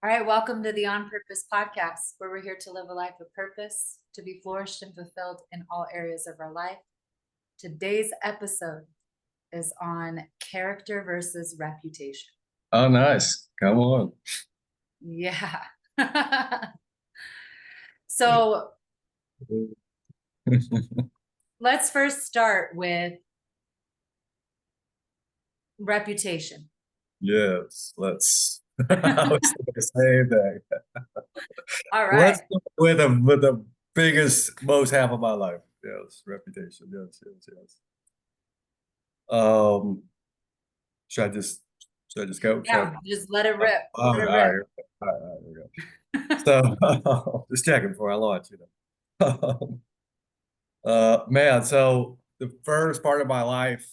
All right, welcome to the On Purpose podcast, where we're here to live a life of purpose, to be flourished and fulfilled in all areas of our life. Today's episode is on character versus reputation. Oh, nice. Come on. Yeah. So let's first start with reputation. Yes, let's. I was thinking the same thing. All Let's right. go with the biggest, most half of my life. Yes, reputation. Yes, yes, yes. Um, should I just should I just go? Yeah, just let it rip. All Let it right, rip. here we go. So just checking before I launch, man, so the first part of my life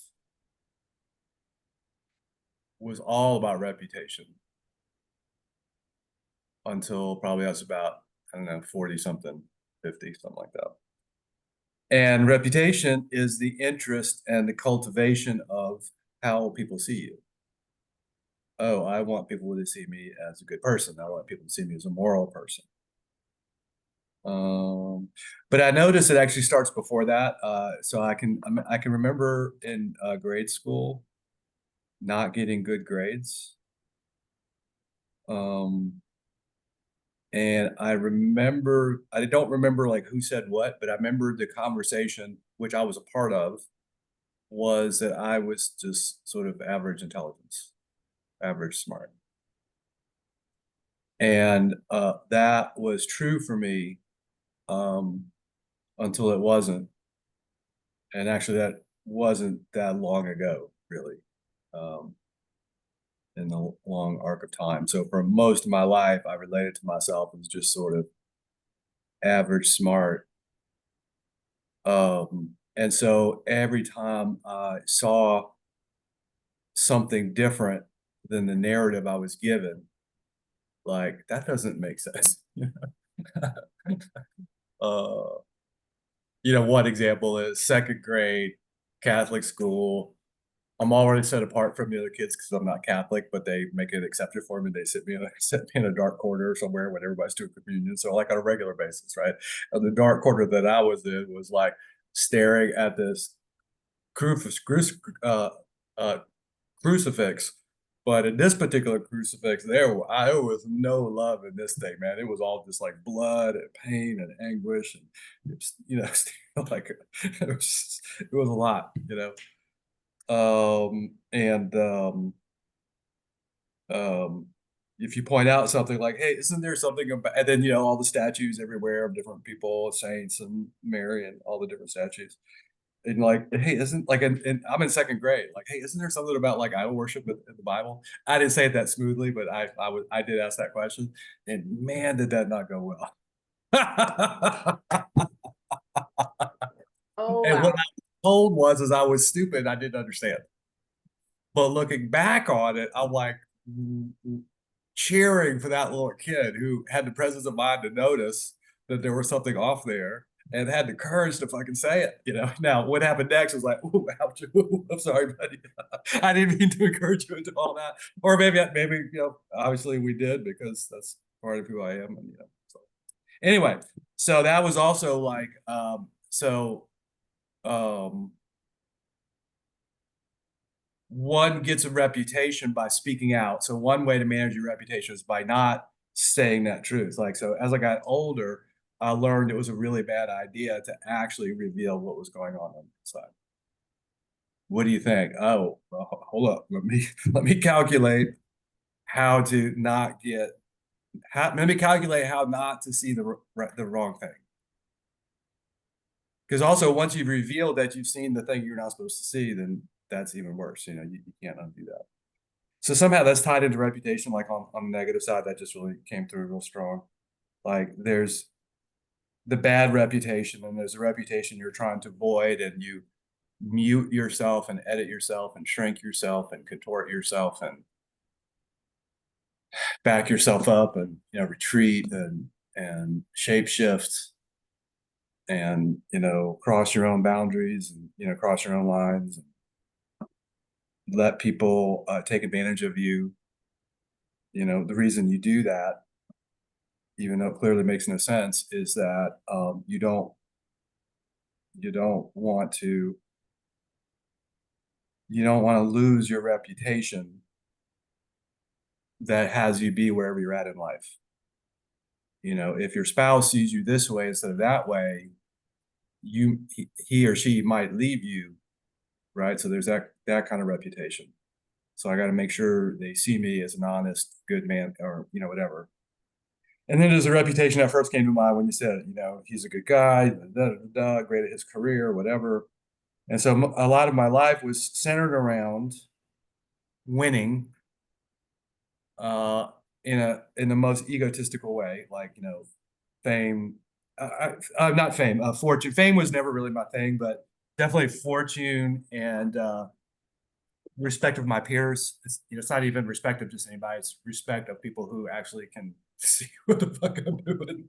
was all about reputation until probably I was about, I don't know, 40 something, 50, something like that. And reputation is the interest and the cultivation of how people see you. Oh, I want people to see me as a good person. I want people to see me as a moral person. Um, but I noticed it actually starts before that. So I can remember in grade school not getting good grades. Um, And I don't remember like who said what, but I remember the conversation, which I was a part of, was that I was just sort of average intelligence, average smart. And that was true for me um, until it wasn't. And actually, that wasn't that long ago, really, um, in the long arc of time. So for most of my life, I related to myself as just sort of average smart. And so every time I saw something different than the narrative I was given, like that doesn't make sense. uh, one example is second grade Catholic school. I'm already set apart from the other kids because I'm not Catholic, but they make an exception for me. They sit me in a dark corner somewhere when everybody's doing communion. So like on a regular basis, right? And the dark corner that I was in was like staring at this uh, uh, crucifix. But in this particular crucifix, there was no love in this thing, man. It was all just like blood and pain and anguish, and it was, like it was a lot, And um, if you point out something like, "Hey, isn't there something about?" And then all the statues everywhere of different people, saints and Mary, and all the different statues. And like, hey, isn't like, and I'm in second grade. Like, hey, isn't there something about like idol worship in the Bible? I didn't say it that smoothly, but I did ask that question, and man, did that not go well. Oh, And what wow. I was told is I was stupid. I didn't understand. But looking back on it, I'm like cheering for that little kid who had the presence of mind to notice that there was something off there and had the courage to fucking say it. Now, what happened next was like, "Ooh, ouch, ooh, I'm sorry, buddy. I didn't mean to encourage you into all that." Or maybe, obviously we did because that's part of who I am. And, so anyway, so that was also like, um, one gets a reputation by speaking out. So one way to manage your reputation is by not saying that truth. Like, so as I got older, I learned it was a really bad idea to actually reveal what was going on the inside. What do you think? Oh, well, hold up. Let me calculate how to not get let me calculate how not to see the wrong thing. Because also once you've revealed that you've seen the thing you're not supposed to see, then that's even worse. You can't undo that. So somehow that's tied into reputation, like on the negative side, that just really came through real strong. Like there's the bad reputation and there's a reputation you're trying to avoid, and you mute yourself and edit yourself and shrink yourself and contort yourself and back yourself up and retreat and shape shift and cross your own boundaries and cross your own lines and let people take advantage of you. The reason you do that, even though it clearly makes no sense, is that you don't want to lose your reputation that has you be wherever you're at in life. If your spouse sees you this way instead of that way, he or she might leave you, right? So there's that kind of reputation. So I got to make sure they see me as an honest, good man, or whatever. And then there's a reputation that first came to mind when you said, he's a good guy, great at his career, whatever. And so a lot of my life was centered around winning, uh, in the most egotistical way, like fame. Not fame, fortune. Fame was never really my thing, but definitely fortune and respect of my peers. It's not even respect of just anybody. It's respect of people who actually can see what the fuck I'm doing.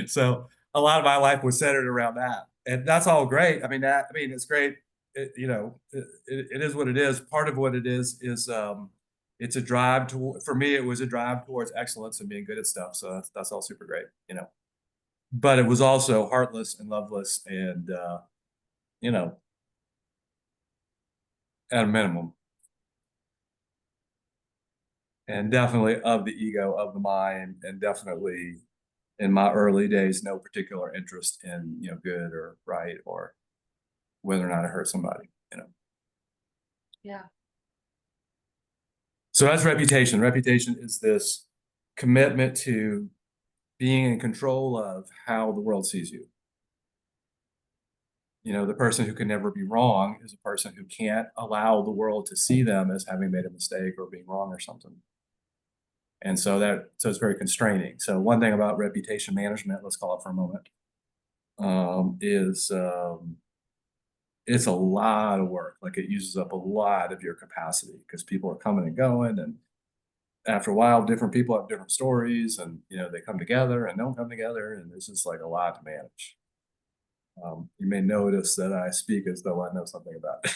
So a lot of my life was centered around that, and that's all great. It's great. It is what it is. Part of what it is it's a drive to for me. It was a drive towards excellence and being good at stuff. So that's all super great. But it was also heartless and loveless, and you know, at a minimum, and definitely of the ego, of the mind, and definitely in my early days, no particular interest in good or right or whether or not it hurt somebody. Yeah. So that's reputation. Reputation is this commitment to being in control of how the world sees you. The person who can never be wrong is a person who can't allow the world to see them as having made a mistake or being wrong or something. And so it's very constraining. So one thing about reputation management, let's call it for a moment, is it's a lot of work. Like, it uses up a lot of your capacity because people are coming and going, and after a while, different people have different stories, and they come together and don't come together, and there's just like a lot to manage. You may notice that I speak as though I know something about it.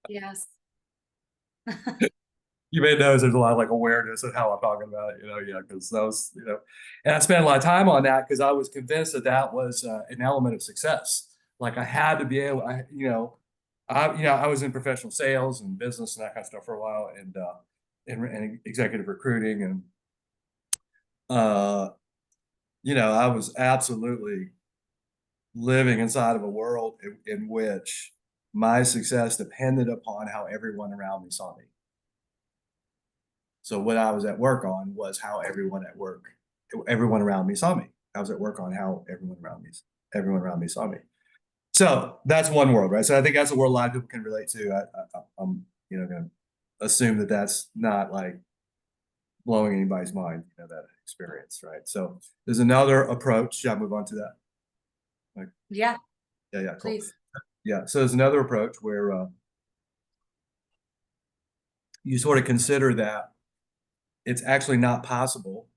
Yes. You may notice there's a lot of like awareness of how I'm talking about it, yeah, because that was. And I spent a lot of time on that because I was convinced that was an element of success. Like, I had to be able, I was in professional sales and business and that kind of stuff for a while, and executive recruiting, and uh, I was absolutely living inside of a world in which my success depended upon how everyone around me saw me. So what I was at work on was how everyone around me saw me. I was at work on how everyone around me saw me. So that's one world, right? So I think that's a world a lot of people can relate to. I'm, going to assume that that's not like blowing anybody's mind, that experience, right? So there's another approach. Should I move on to that? Like, Yeah, yeah, cool. please. Yeah, so there's another approach where you sort of consider that it's actually not possible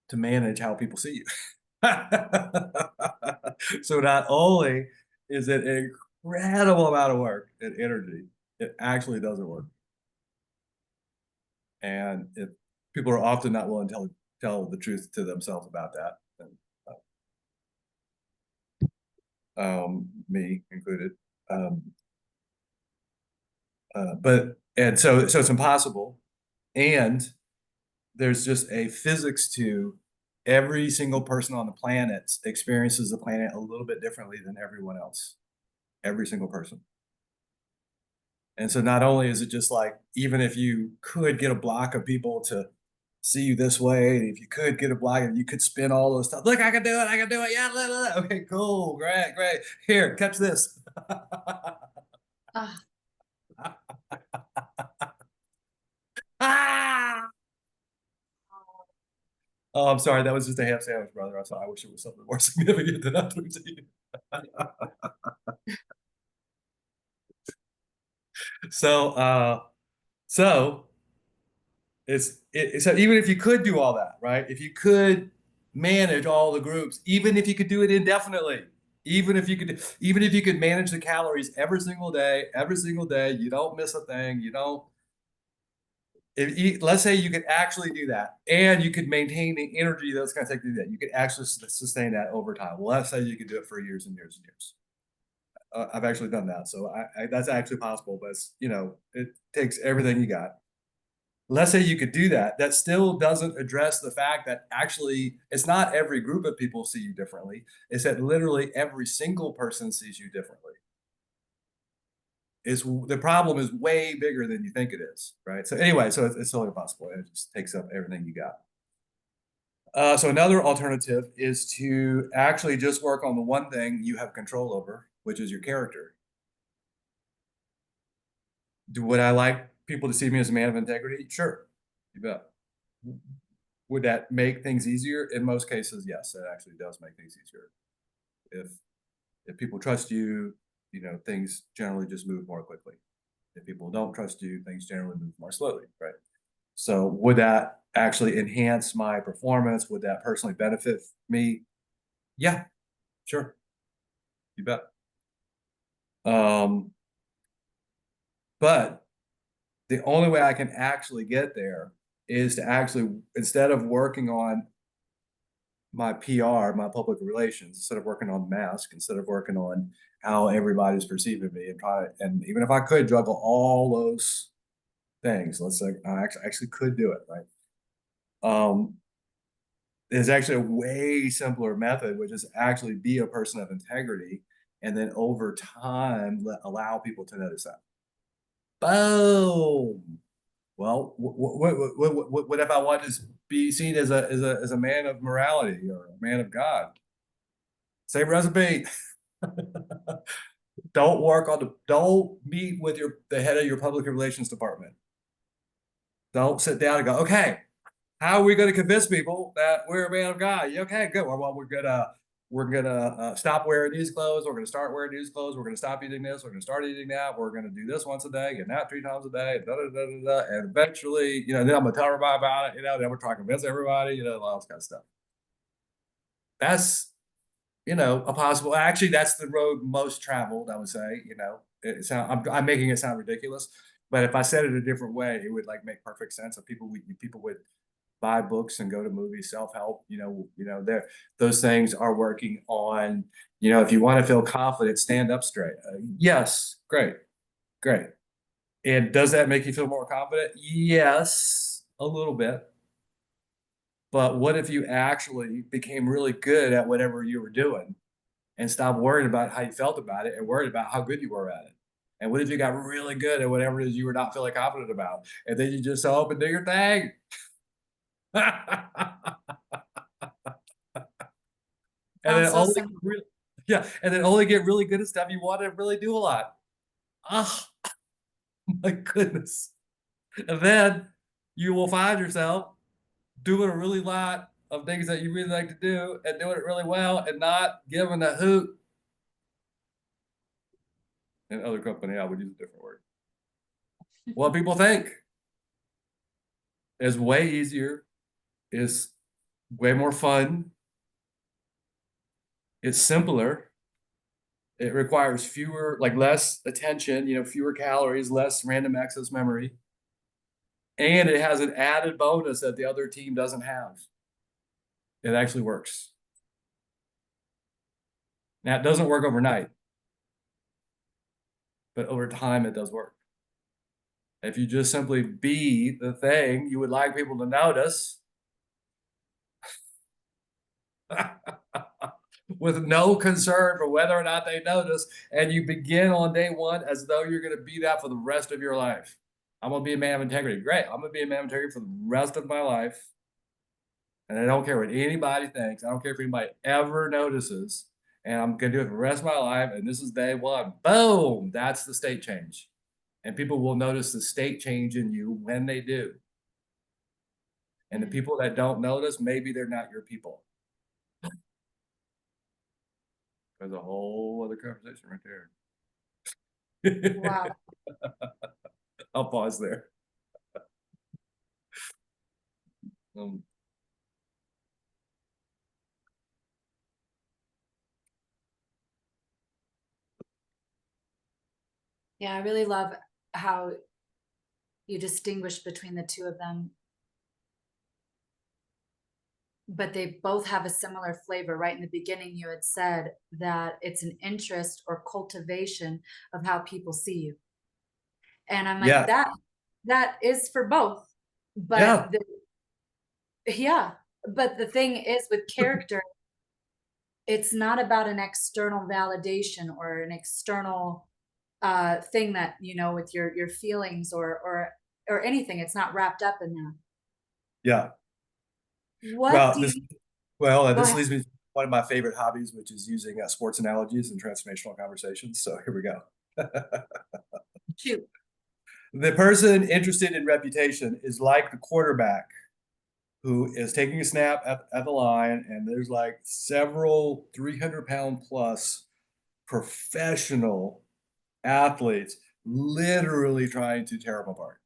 to manage how people see you. So not only is it an incredible amount of work and energy, it actually doesn't work. And if people are often not willing to tell the truth to themselves about that, and me included. So it's impossible, and there's just a physics to every single person on the planet experiences the planet a little bit differently than everyone else. Every single person. And so not only is it just like, even if you could get a block of people to see you this way, and if you could get a block and you could spin all those stuff, look, I can do it, yeah, blah, blah, blah. Okay, cool, great, here, catch this. Ah, Ah! Oh, I'm sorry, that was just a ham sandwich, brother. I wish it was something more significant than I threw to you. So so so even if you could do all that, right? If you could manage all the groups, even if you could do it indefinitely, Even if you could manage the calories every single day, you don't miss a thing, you don't let's say you could actually do that and you could maintain the energy that's going to take you to that, you could actually sustain that over time. Well, let's say you could do it for years and years and years. I've actually done that, so that's actually possible, but it's, it takes everything you got. Let's say you could do that. That still doesn't address the fact that actually it's not every group of people see you differently. It's that literally every single person sees you differently. Is the problem is way bigger than you think it is, right? So anyway, so it's totally possible. It just takes up everything you got. So another alternative is to actually just work on the one thing you have control over, which is your character. Would I like people to see me as a man of integrity? Sure, you bet. Would that make things easier? In most cases, yes, it actually does make things easier. If if people trust you, things generally just move more quickly. If people don't trust you, things generally move more slowly, right? So would that actually enhance my performance? Would that personally benefit me? Yeah, sure. You bet. Um, but the only way I can actually get there is to actually, instead of working on my PR, my public relations, instead of working on mask, instead of working on how everybody's perceiving me, and even if I could juggle all those things, let's say I actually could do it, right? Um, there's actually a way simpler method, which is actually be a person of integrity, and then over time allow people to notice that. Boom. Well, what if I want to be seen as a man of morality or a man of God? Same recipe. Don't meet with the head of your public relations department. Don't sit down and go, okay, how are we going to convince people that we're a man of God? Okay, good. Well, we're gonna stop wearing these clothes. We're gonna start wearing these clothes. We're gonna stop eating this. We're gonna start eating that. We're gonna do this once a day and that 3 times a day. And, da, da, da, da, da. And eventually, then I'm gonna tell everybody about it. Then we're trying to convince everybody. All this kind of stuff. That's a possible. Actually, that's the road most traveled. I would say. I'm making it sound ridiculous, but if I said it a different way, it would like make perfect sense. Of people would buy books and go to movies, self-help. There those things are working on. If you want to feel confident, stand up straight. Yes, great, great. And does that make you feel more confident? Yes, a little bit. But what if you actually became really good at whatever you were doing and stopped worrying about how you felt about it and worried about how good you were at it? And what if you got really good at whatever it is you were not feeling confident about, and then you just show up and do your thing? And then Sounds so only simple. yeah, and then only get really good at stuff you want to really do a lot. Oh my goodness. And then you will find yourself doing a really lot of things that you really like to do and doing it really well and not giving a hoot. In other company, I would use a different word. What people think is way easier, is way more fun, it's simpler, it requires less attention, fewer calories, less random access memory, and it has an added bonus that the other team doesn't have. It actually works. Now, it doesn't work overnight, but over time, it does work. If you just simply be the thing you would like people to notice with no concern for whether or not they notice, and you begin on day one as though you're going to be that for the rest of your life. I'm going to be a man of integrity. Great. I'm going to be a man of integrity for the rest of my life. And I don't care what anybody thinks. I don't care if anybody ever notices. And I'm going to do it for the rest of my life. And this is day one. Boom. That's the state change. And people will notice the state change in you when they do. And the people that don't notice, maybe they're not your people. There's a whole other conversation right there. Wow. I'll pause there. Um, Yeah, I really love how you distinguish between the two of them, but they both have a similar flavor. Right in the beginning, you had said that it's an interest or cultivation of how people see you. And I'm like, Yeah, that is for both. But yeah, yeah, but the thing is with character, it's not about an external validation or an external thing that, with your feelings or anything. It's not wrapped up in that. yeah. What Well, do this you well, Go this ahead. leads me to one of my favorite hobbies, which is using sports analogies and transformational conversations. So here we go. Shoot. The person interested in reputation is like the quarterback who is taking a snap at the line, and there's like several 300-pound plus professional athletes literally trying to tear him apart.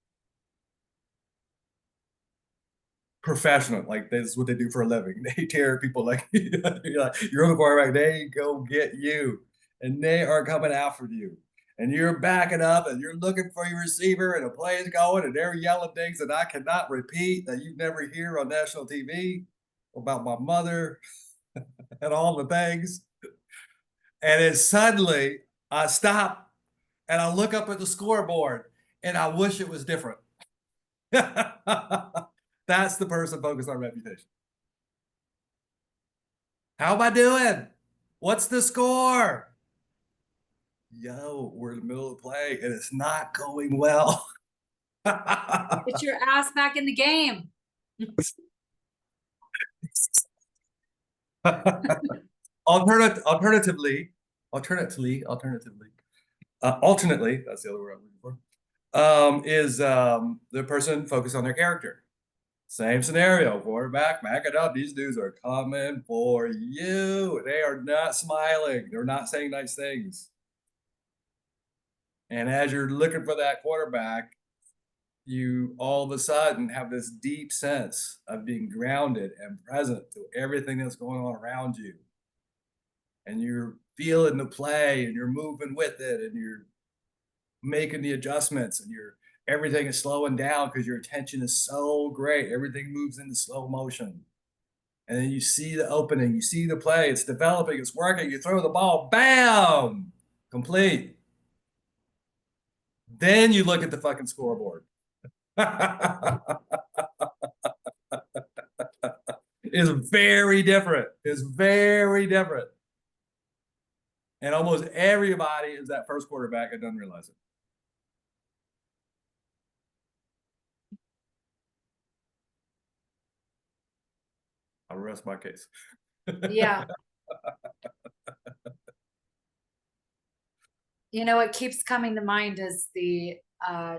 Professional, like this is what they do for a living. They tear people like you're on the quarterback, they go get you, and they are coming after you. And you're backing up and you're looking for your receiver, and a play is going, and they're yelling things that I cannot repeat that you never hear on national TV about my mother and all the things. And then suddenly I stop and I look up at the scoreboard and I wish it was different. That's the person focused on reputation. How am I doing? What's the score? Yo, we're in the middle of the play and it's not going well. Get your ass back in the game. Alternatively, alternately, that's the other word I'm looking for, is the person focused on their character. Same scenario, quarterback, back it up. These dudes are coming for you. They are not smiling. They're not saying nice things. And as you're looking for that quarterback, you all of a sudden have this deep sense of being grounded and present to everything that's going on around you. And you're feeling the play and you're moving with it and you're making the adjustments and you're everything is slowing down because your attention is so great. Everything moves into slow motion. And then you see the opening, you see the play, it's developing, it's working, you throw the ball, bam, complete. Then you look at the fucking scoreboard. It's very different. It's very different. And almost everybody is that first quarterback and doesn't realize it. I'll rest my case. Yeah. What keeps coming to mind is the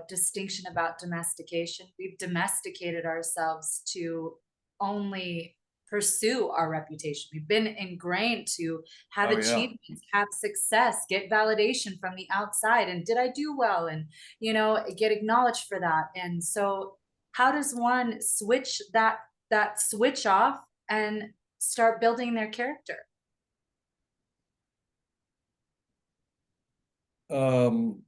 distinction about domestication. We've domesticated ourselves to only pursue our reputation. We've been ingrained to have Oh yeah. achievements, have success, get validation from the outside. And did I do well? And, get acknowledged for that. And so, how does one switch that switch off and start building their character? Um,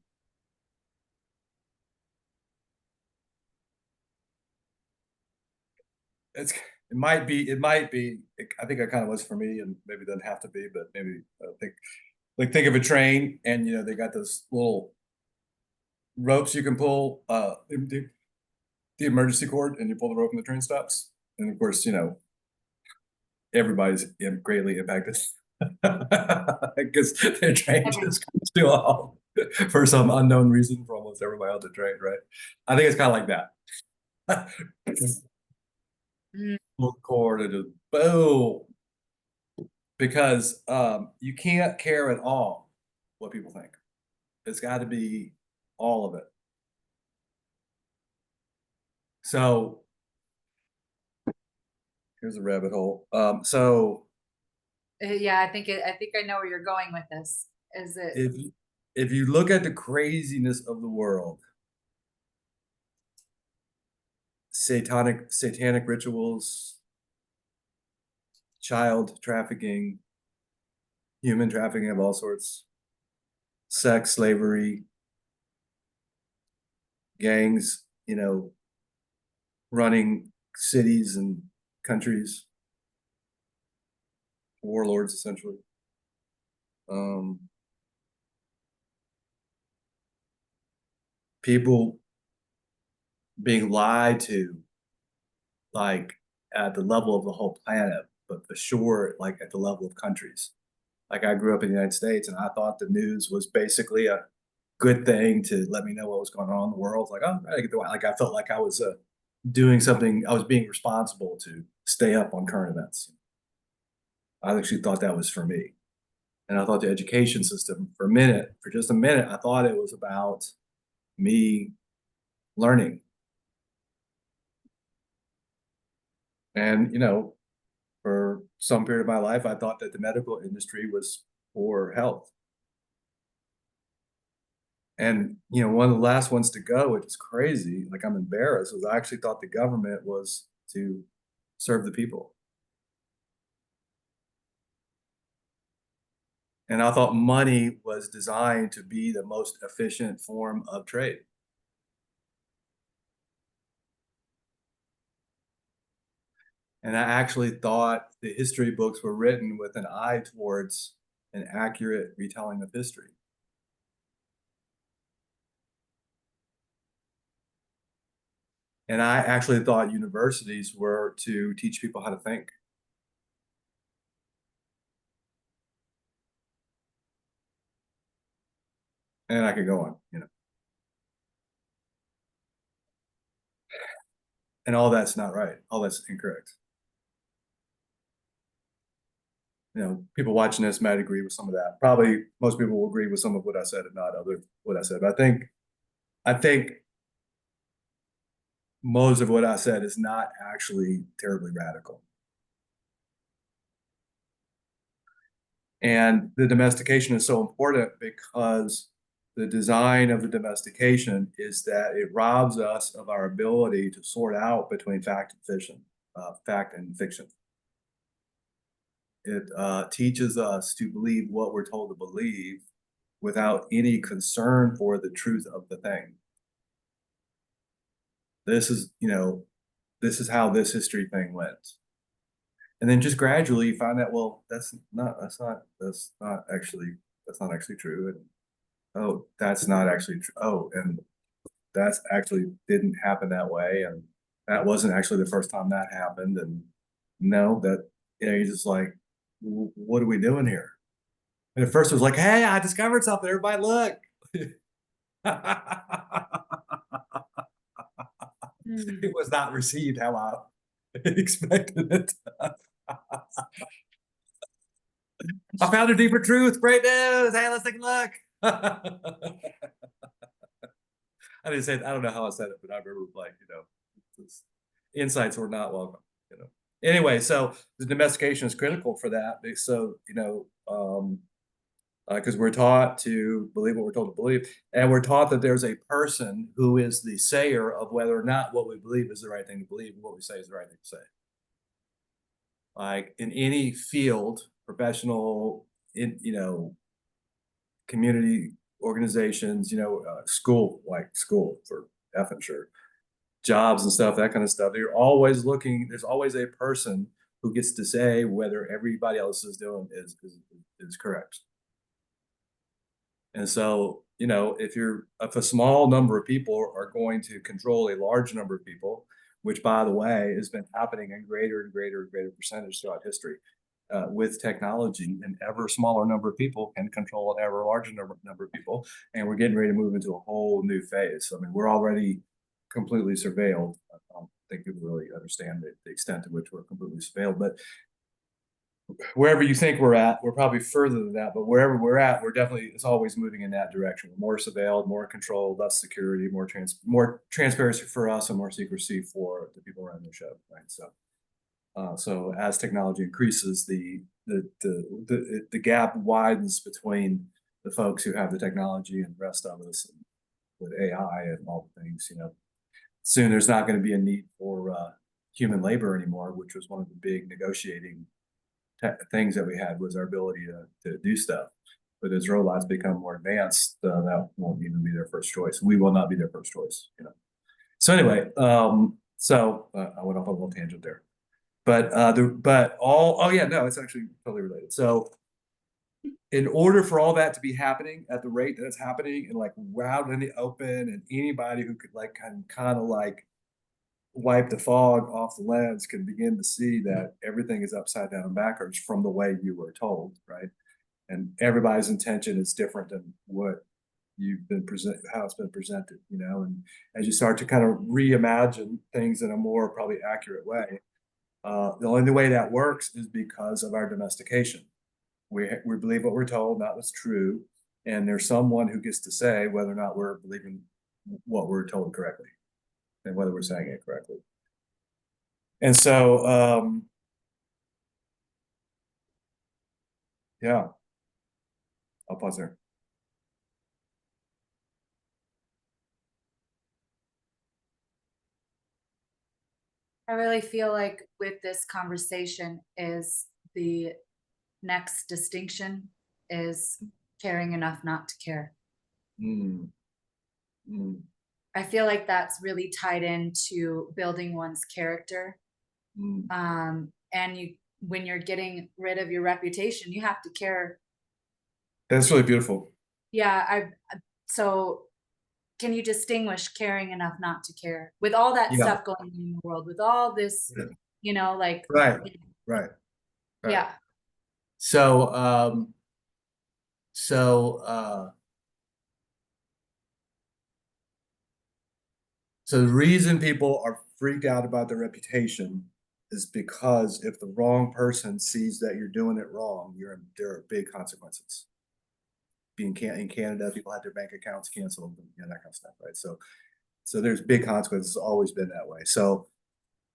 it's it might be I think it kind of was for me and maybe it doesn't have to be, but maybe think of a train and they got those little ropes you can pull the emergency cord and you pull the rope and the train stops. And of course, everybody's greatly impacted because their train Everyone. just comes to a halt for some unknown reason for almost everybody on the train, right? I think it's kind of like that. Mm, Pull the cord and just boom. Because you can't care at all what people think. It's got to be all of it. So here's a rabbit hole. Yeah, I think I know where you're going with this. Is it If if you look at the craziness of the world, satanic rituals, child trafficking, human trafficking of all sorts, sex slavery, gangs, running cities and countries, warlords essentially. Um, People being lied to, like at the level of the whole planet, but for sure, like at the level of countries. Like I grew up in the United States, and I thought the news was basically a good thing to let me know what was going on in the world. Like, oh, I get the like I felt like I was doing something. I was being responsible to stay up on current events. I actually thought that was for me, and I thought the education system, for just a minute, I thought it was about me learning. And for some period of my life, I thought that the medical industry was for health. And one of the last ones to go, which is crazy, like I'm embarrassed, was I actually thought the government was to serve the people. And I thought money was designed to be the most efficient form of trade. And I actually thought the history books were written with an eye towards an accurate retelling of history. And I actually thought universities were to teach people how to think. And I could go on. And all that's not right. All that's incorrect. People watching this might agree with some of that. Probably most people will agree with some of what I said and not other what I said. But I think most of what I said is not actually terribly radical. And the domestication is so important because the design of the domestication is that it robs us of our ability to sort out between fact and fiction. It teaches us to believe what we're told to believe without any concern for the truth of the thing. This is, this is how this history thing went. And then just gradually you find out, well, that's not actually true. And oh, that's not actually true. Oh, and that's actually didn't happen that way. And that wasn't actually the first time that happened. And no, that, you're just like, what are we doing here? And at first it was like, hey, I discovered something. Everybody look. Hmm. It was not received how I expected it. I found a deeper truth. Great news. Hey, let's take a look. I didn't say it, I don't know how I said it, but I remember like, insights were not welcome, Anyway, so the domestication is critical for that. So, because we're taught to believe what we're told to believe, and we're taught that there's a person who is the sayer of whether or not what we believe is the right thing to believe and what we say is the right thing to say. Like in any field, professional, community organizations, school, like school for effing sure, jobs and stuff, that kind of stuff. You're always looking. There's always a person who gets to say whether everybody else is doing is correct. And so, if a small number of people are going to control a large number of people, which by the way has been happening in greater and greater and greater percentage throughout history, with technology, an ever smaller number of people can control an ever larger number of people, and we're getting ready to move into a whole new phase. I mean, we're already completely surveilled. I don't think people really understand the extent to which we're completely surveilled, but wherever you think we're at, we're probably further than that, but wherever we're at, it's always moving in that direction. We're more surveilled, more control, less security, more transparency for us and more secrecy for the people running the show, right? So as technology increases, the gap widens between the folks who have the technology and the rest of us, and with AI and all the things, soon there's not going to be a need for human labor anymore, which was one of the big negotiating things that we had, was our ability to do stuff. But as robots become more advanced, that won't even be their first choice. We will not be their first choice, you know. So anyway, I went off a little tangent there. Oh yeah, no, it's actually totally related. So in order for all that to be happening at the rate that it's happening and like out in the open, and anybody who could like kind of like wipe the fog off the lens can begin to see that everything is upside down and backwards from the way you were told, right? And everybody's intention is different than what you've been how it's been presented, you know. And as you start to kind of reimagine things in a more probably accurate way, the only way that works is because of our domestication. We believe what we're told, not what's true, and there's someone who gets to say whether or not we're believing what we're told correctly and whether we're saying it correctly. And so, yeah, I'll pause there. I really feel like with this conversation is the next distinction is caring enough not to care. Mm, mm, I feel like that's really tied into building one's character. mm. And when you're getting rid of your reputation, you have to care. That's really beautiful. Yeah, so can you distinguish caring enough not to care with all that Yeah. stuff going on in the world, with all this, Yeah. like, Right. Right. Right. yeah. So, so, uh, so the reason people are freaked out about their reputation is because if the wrong person sees that you're doing it wrong, there are big consequences. In Canada, people had their bank accounts canceled, and that kind of stuff, right? So there's big consequences. It's always been that way. So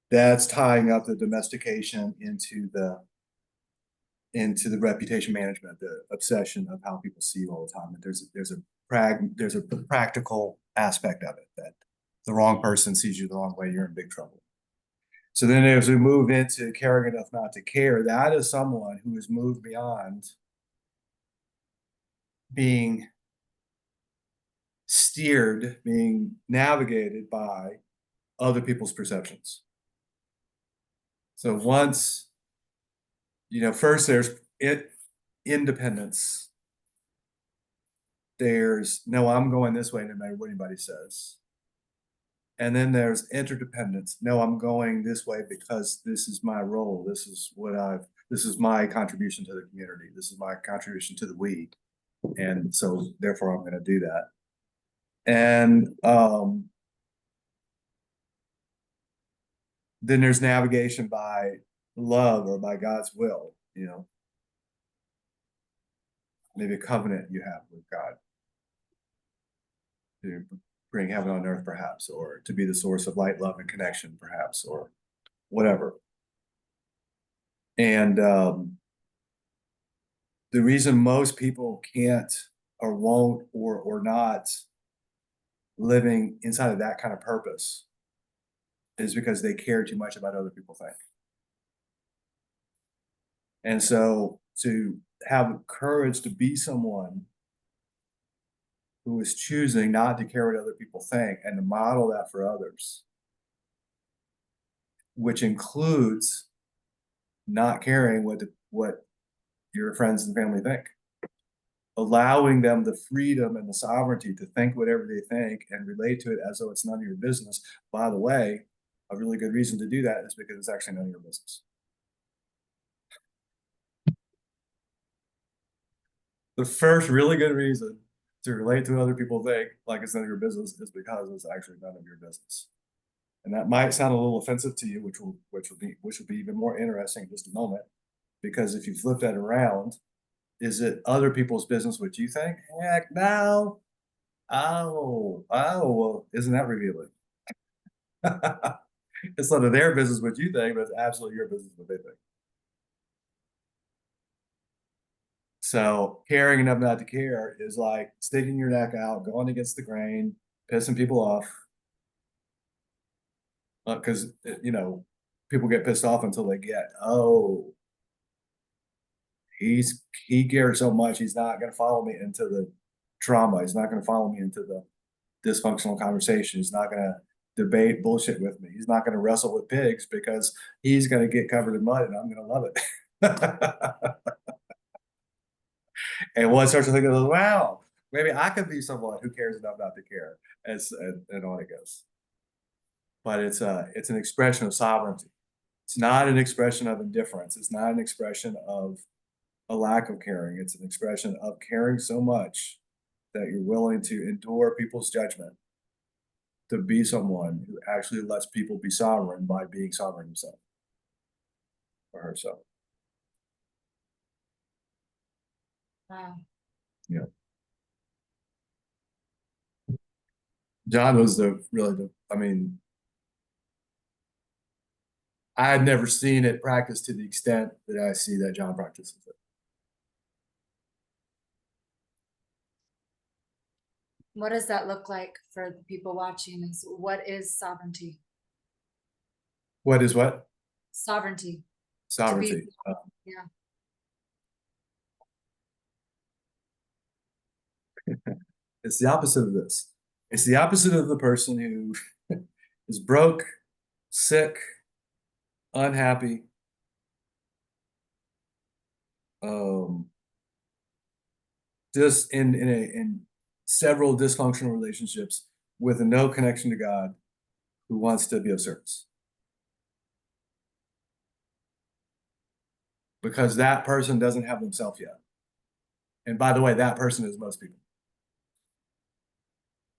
that's tying up the domestication into the reputation management, the obsession of how people see you all the time. And there's a practical aspect of it that the wrong person sees you the wrong way, you're in big trouble. So then as we move into caring enough not to care, that is someone who has moved beyond being steered, being navigated by other people's perceptions. So once, first there's independence. There's no, I'm going this way no matter what anybody says. And then there's interdependence. No, I'm going this way because this is my role. This is my contribution to the community. This is my contribution to the we. And so therefore I'm going to do that. And then there's navigation by love or by God's will, maybe a covenant you have with God to bring heaven on earth, perhaps, or to be the source of light, love, and connection, perhaps, or whatever. And the reason most people can't or won't or not living inside of that kind of purpose is because they care too much about other people think. And so to have courage to be someone who is choosing not to care what other people think and to model that for others, which includes not caring what your friends and family think, allowing them the freedom and the sovereignty to think whatever they think and relate to it as though it's none of your business. By the way, a really good reason to do that is because it's actually none of your business. The first really good reason to relate to what other people think like it's none of your business is because it's actually none of your business. And that might sound a little offensive to you, which will be even more interesting in just a moment. Because if you flip that around, is it other people's business what you think? Heck no. Oh, well, isn't that revealing? It's none of their business what you think, but it's absolutely your business what they think. So caring enough not to care is like sticking your neck out, going against the grain, pissing people off. Because, people get pissed off until they get, oh, he cares so much. He's not going to follow me into the trauma. He's not going to follow me into the dysfunctional conversation. He's not going to debate bullshit with me. He's not going to wrestle with pigs because he's going to get covered in mud and I'm going to love it. And one starts to think, wow, maybe I could be someone who cares enough not to care, and on it goes. But it's an expression of sovereignty. It's not an expression of indifference. It's not an expression of a lack of caring. It's an expression of caring so much that you're willing to endure people's judgment to be someone who actually lets people be sovereign by being sovereign himself or herself. Wow. Yeah. John was I mean, I had never seen it practiced to the extent that I see that John practices it. What does that look like for the people watching? What is sovereignty? What is what? Sovereignty. Sovereignty. Yeah. It's the opposite of this. It's the opposite of the person who is broke, sick, unhappy, just in several dysfunctional relationships with no connection to God, who wants to be of service. Because that person doesn't have themselves yet. And by the way, that person is most people.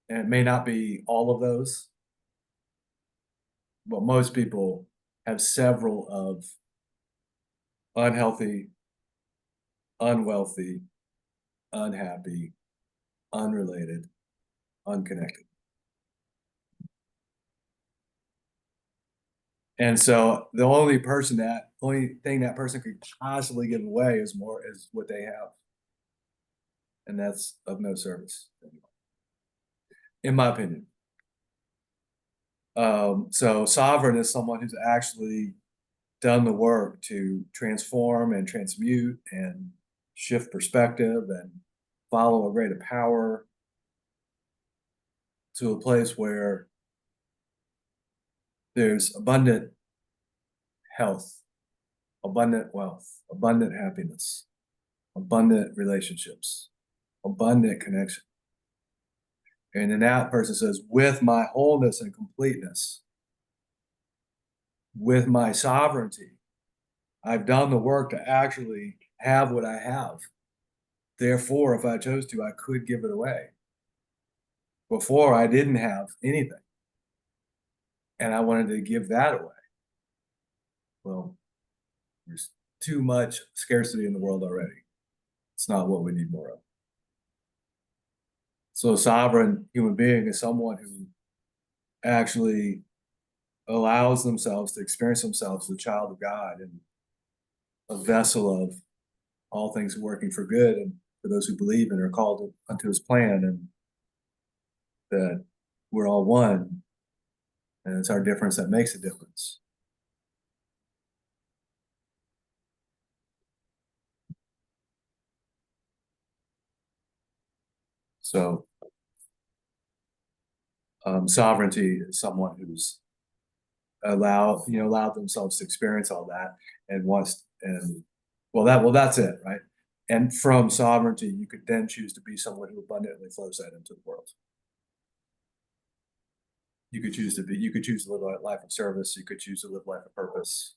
And it may not be all of those, but most people have several of unhealthy, unwealthy, unhappy, unrelated, unconnected. And so the only thing that person could possibly give away is what they have. And that's of no service, in my opinion. So sovereign is someone who's actually done the work to transform and transmute and shift perspective and follow a greater power to a place where there's abundant health, abundant wealth, abundant happiness, abundant relationships, abundant connection. And then that person says, with my wholeness and completeness, with my sovereignty, I've done the work to actually have what I have. Therefore, if I chose to, I could give it away. Before, I didn't have anything. And I wanted to give that away. Well, there's too much scarcity in the world already. It's not what we need more of. So a sovereign human being is someone who actually allows themselves to experience themselves as a child of God and a vessel of all things working for good and for those who believe and are called unto his plan, and that we're all one, and it's our difference that makes a difference. So sovereignty is someone who's allowed themselves to experience all that and that's it, right? And from sovereignty, you could then choose to be someone who abundantly flows that into the world. You could choose to live a life of service. You could choose to live a life of purpose.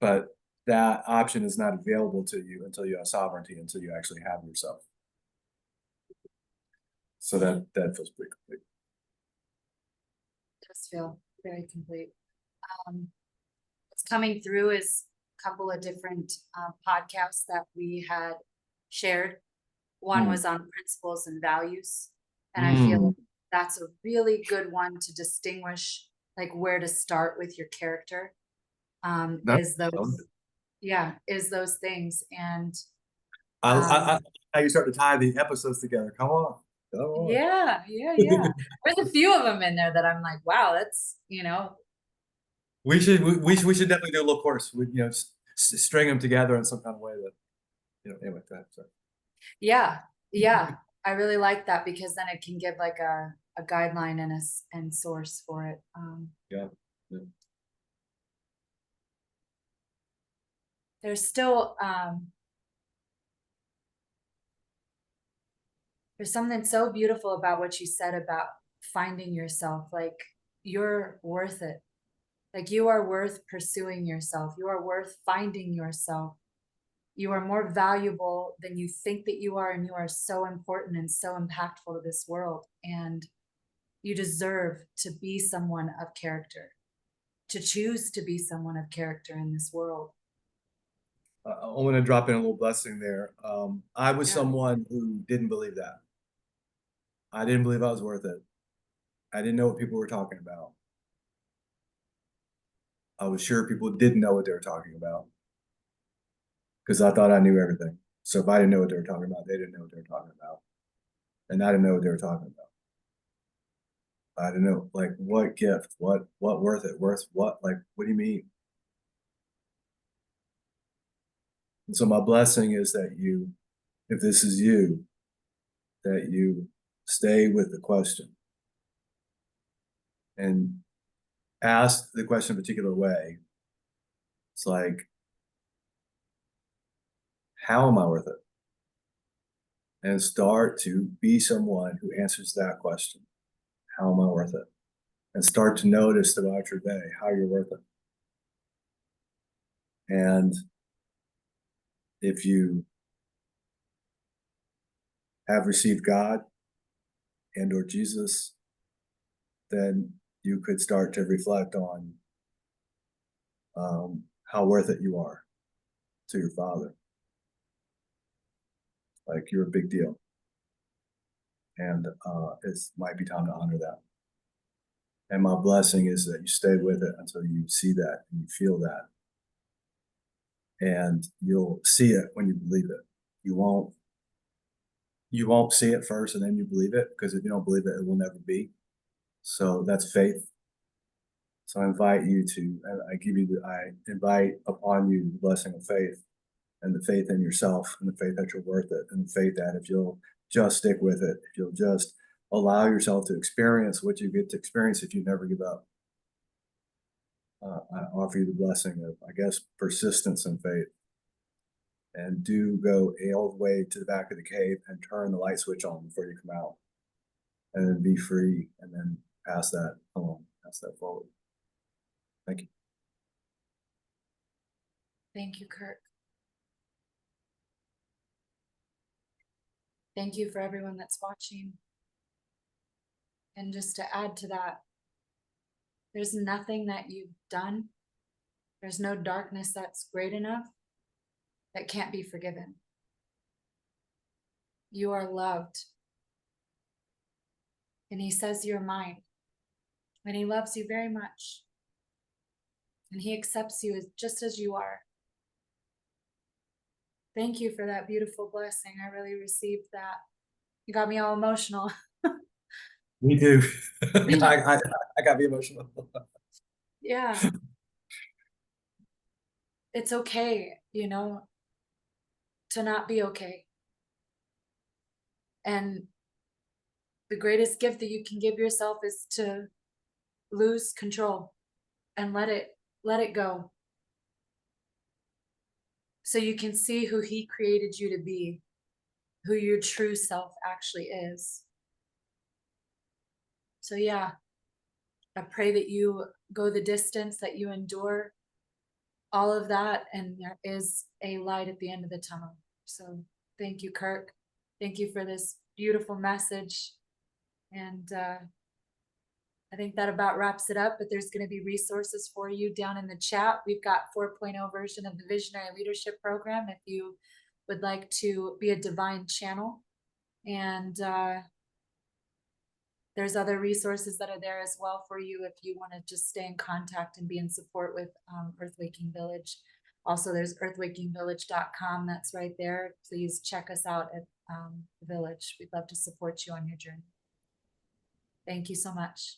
But that option is not available to you until you have sovereignty, until you actually have yourself. So that feels pretty complete. It does feel very complete. What's coming through is a couple of different podcasts that we had shared. One was on principles and values. And I feel like that's a really good one to distinguish like where to start with your character. Is those things. And how you start to tie the episodes together. Come on. Yeah. There's a few of them in there that I'm like, wow, that's we should definitely do a little course with string them together in some kind of way that, anyway, go ahead, sorry. Yeah, yeah. I really like that because then it can give like a guideline and and source for it. Yeah. Yeah. There's still there's something so beautiful about what you said about finding yourself. Like, you're worth it. Like, you are worth pursuing yourself. You are worth finding yourself. You are more valuable than you think that you are, and you are so important and so impactful to this world. And you deserve to be someone of character, to choose to be someone of character in this world. I want to drop in a little blessing there. I was Yeah. someone who didn't believe that. I didn't believe I was worth it. I didn't know what people were talking about. I was sure people didn't know what they were talking about because I thought I knew everything. So if I didn't know what they were talking about, they didn't know what they were talking about. And I didn't know what they were talking about. I didn't know, like, what gift, what worth it, worth what? Like, what do you mean? And so my blessing is that you, if this is you, that you stay with the question and ask the question in a particular way. It's like, how am I worth it? And start to be someone who answers that question. How am I worth it? And start to notice throughout your day how you're worth it. And if you have received God and or Jesus, then you could start to reflect on how worth it you are to your Father. Like, you're a big deal. And it might be time to honor that. And my blessing is that you stay with it until you see that and you feel that. And you'll see it when you believe it. You won't see it first and then you believe it, because if you don't believe it, it will never be. So that's faith. So I invite you to, I invite upon you the blessing of faith, and the faith in yourself, and the faith that you're worth it, and the faith that if you'll just stick with it, if you'll just allow yourself to experience what you get to experience, if you never give up. I offer you the blessing of, I guess, persistence and faith. And do go all the way to the back of the cave and turn the light switch on before you come out. And then be free, and then pass that along, pass that forward. Thank you. Thank you, Kirk. Thank you for everyone that's watching. And just to add to that, there's nothing that you've done, there's no darkness that's great enough that can't be forgiven. You are loved. And he says you're mine. And he loves you very much. And he accepts you just as you are. Thank you for that beautiful blessing. I really received that. You got me all emotional. Me too. I got me emotional. Yeah. It's okay, to not be okay. And the greatest gift that you can give yourself is to lose control and let it go. So you can see who he created you to be, who your true self actually is. So yeah, I pray that you go the distance, that you endure all of that, and there is a light at the end of the tunnel. So thank you, Kirk. Thank you for this beautiful message. And I think that about wraps it up, but there's going to be resources for you down in the chat. We've got 4.0 version of the Visionary Leadership Program if you would like to be a divine channel. And there's other resources that are there as well for you if you want to just stay in contact and be in support with Earthwaking Village. Also, there's earthwakingvillage.com. That's right there. Please check us out at the village. We'd love to support you on your journey. Thank you so much.